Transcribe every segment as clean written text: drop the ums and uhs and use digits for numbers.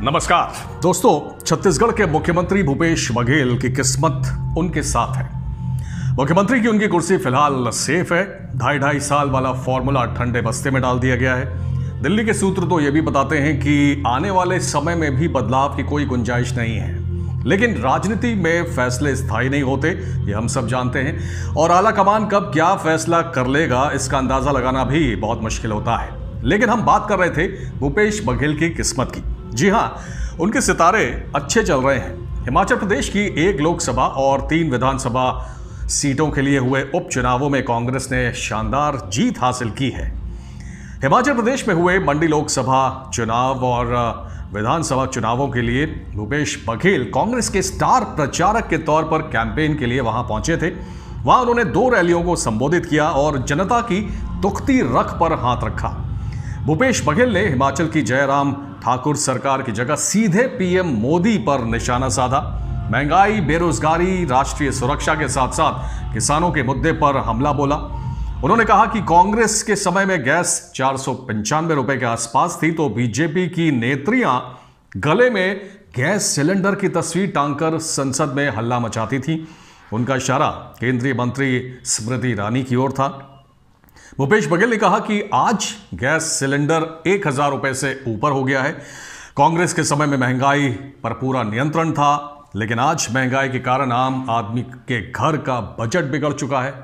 नमस्कार दोस्तों, छत्तीसगढ़ के मुख्यमंत्री भूपेश बघेल की किस्मत उनके साथ है। मुख्यमंत्री की उनकी कुर्सी फिलहाल सेफ है। 2.5 साल वाला फॉर्मूला ठंडे बस्ते में डाल दिया गया है। दिल्ली के सूत्र तो यह भी बताते हैं कि आने वाले समय में भी बदलाव की कोई गुंजाइश नहीं है, लेकिन राजनीति में फैसले स्थायी नहीं होते, ये हम सब जानते हैं। और आला कमान कब क्या फैसला कर लेगा, इसका अंदाजा लगाना भी बहुत मुश्किल होता है। लेकिन हम बात कर रहे थे भूपेश बघेल की किस्मत की। जी हां, उनके सितारे अच्छे चल रहे हैं। हिमाचल प्रदेश की 1 लोकसभा और 3 विधानसभा सीटों के लिए हुए उपचुनावों में कांग्रेस ने शानदार जीत हासिल की है। हिमाचल प्रदेश में हुए मंडी लोकसभा चुनाव और विधानसभा चुनावों के लिए भूपेश बघेल कांग्रेस के स्टार प्रचारक के तौर पर कैंपेन के लिए वहां पहुंचे थे। वहां उन्होंने 2 रैलियों को संबोधित किया और जनता की दुखती रख पर हाथ रखा। भूपेश बघेल ने हिमाचल की जयराम ठाकुर सरकार की जगह सीधे पीएम मोदी पर निशाना साधा। महंगाई, बेरोजगारी, राष्ट्रीय सुरक्षा के साथ साथ किसानों के मुद्दे पर हमला बोला। उन्होंने कहा कि कांग्रेस के समय में गैस 495 रुपए के आसपास थी, तो बीजेपी की नेत्रियां गले में गैस सिलेंडर की तस्वीर टांगकर संसद में हल्ला मचाती थी। उनका इशारा केंद्रीय मंत्री स्मृति ईरानी की ओर था। भूपेश बघेल ने कहा कि आज गैस सिलेंडर 1000 रुपए से ऊपर हो गया है। कांग्रेस के समय में महंगाई पर पूरा नियंत्रण था, लेकिन आज महंगाई के कारण आम आदमी के घर का बजट बिगड़ चुका है।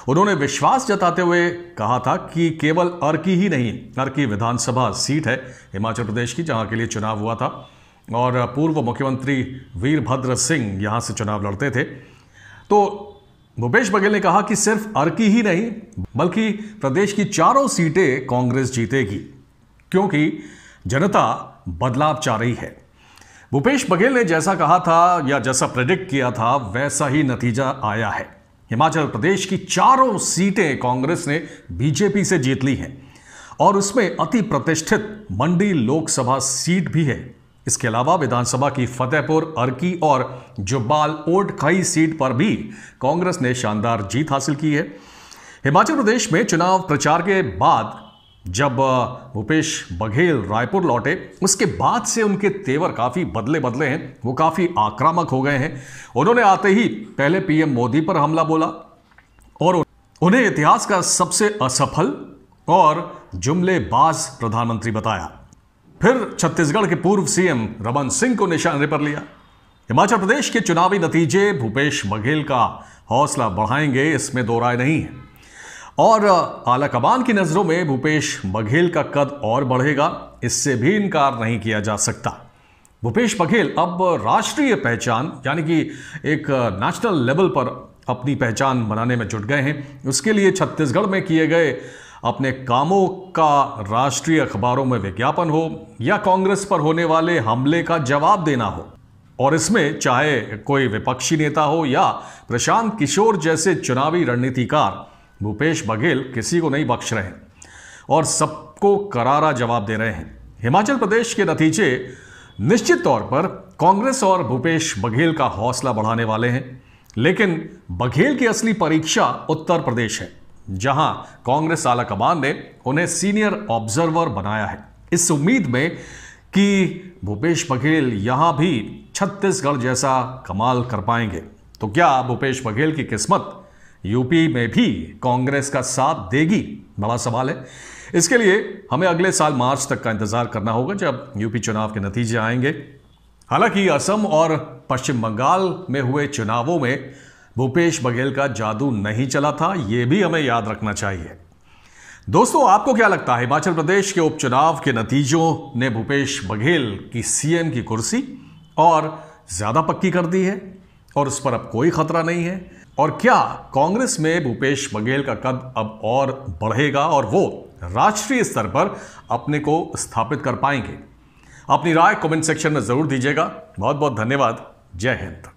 उन्होंने विश्वास जताते हुए कहा था कि केवल अर्की ही नहीं, अर्की विधानसभा सीट है हिमाचल प्रदेश की, जहां के लिए चुनाव हुआ था और पूर्व मुख्यमंत्री वीरभद्र सिंह यहां से चुनाव लड़ते थे। तो भूपेश बघेल ने कहा कि सिर्फ अर्की ही नहीं, बल्कि प्रदेश की 4 सीटें कांग्रेस जीतेगी, क्योंकि जनता बदलाव चाह रही है। भूपेश बघेल ने जैसा कहा था या जैसा प्रेडिक्ट किया था, वैसा ही नतीजा आया है। हिमाचल प्रदेश की 4 सीटें कांग्रेस ने बीजेपी से जीत ली हैं और उसमें अति प्रतिष्ठित मंडी लोकसभा सीट भी है। इसके अलावा विधानसभा की फतेहपुर, अर्की और जुब्बाल ओटखई सीट पर भी कांग्रेस ने शानदार जीत हासिल की है। हिमाचल प्रदेश में चुनाव प्रचार के बाद जब भूपेश बघेल रायपुर लौटे, उसके बाद से उनके तेवर काफी बदले हैं। वो काफी आक्रामक हो गए हैं। उन्होंने आते ही पहले पीएम मोदी पर हमला बोला और उन्हें इतिहास का सबसे असफल और जुमलेबाज प्रधानमंत्री बताया। फिर छत्तीसगढ़ के पूर्व सीएम रमन सिंह को निशाने पर लिया। हिमाचल प्रदेश के चुनावी नतीजे भूपेश बघेल का हौसला बढ़ाएंगे, इसमें दो राय नहीं है। और आला कमान की नजरों में भूपेश बघेल का कद और बढ़ेगा, इससे भी इनकार नहीं किया जा सकता। भूपेश बघेल अब राष्ट्रीय पहचान यानी कि एक नेशनल लेवल पर अपनी पहचान बनाने में जुट गए हैं। उसके लिए छत्तीसगढ़ में किए गए अपने कामों का राष्ट्रीय अखबारों में विज्ञापन हो या कांग्रेस पर होने वाले हमले का जवाब देना हो, और इसमें चाहे कोई विपक्षी नेता हो या प्रशांत किशोर जैसे चुनावी रणनीतिकार, भूपेश बघेल किसी को नहीं बख्श रहे हैं और सबको करारा जवाब दे रहे हैं। हिमाचल प्रदेश के नतीजे निश्चित तौर पर कांग्रेस और भूपेश बघेल का हौसला बढ़ाने वाले हैं, लेकिन बघेल की असली परीक्षा उत्तर प्रदेश है, जहां कांग्रेस आला कमान ने उन्हें सीनियर ऑब्जर्वर बनाया है, इस उम्मीद में कि भूपेश बघेल यहां भी छत्तीसगढ़ जैसा कमाल कर पाएंगे। तो क्या भूपेश बघेल की किस्मत यूपी में भी कांग्रेस का साथ देगी? बड़ा सवाल है। इसके लिए हमें अगले साल मार्च तक का इंतजार करना होगा, जब यूपी चुनाव के नतीजे आएंगे। हालांकि असम और पश्चिम बंगाल में हुए चुनावों में भूपेश बघेल का जादू नहीं चला था, यह भी हमें याद रखना चाहिए। दोस्तों, आपको क्या लगता है, हिमाचल प्रदेश के उपचुनाव के नतीजों ने भूपेश बघेल की सीएम की कुर्सी और ज्यादा पक्की कर दी है और उस पर अब कोई खतरा नहीं है? और क्या कांग्रेस में भूपेश बघेल का कद अब और बढ़ेगा और वो राष्ट्रीय स्तर पर अपने को स्थापित कर पाएंगे? अपनी राय कमेंट सेक्शन में जरूर दीजिएगा। बहुत बहुत धन्यवाद। जय हिंद।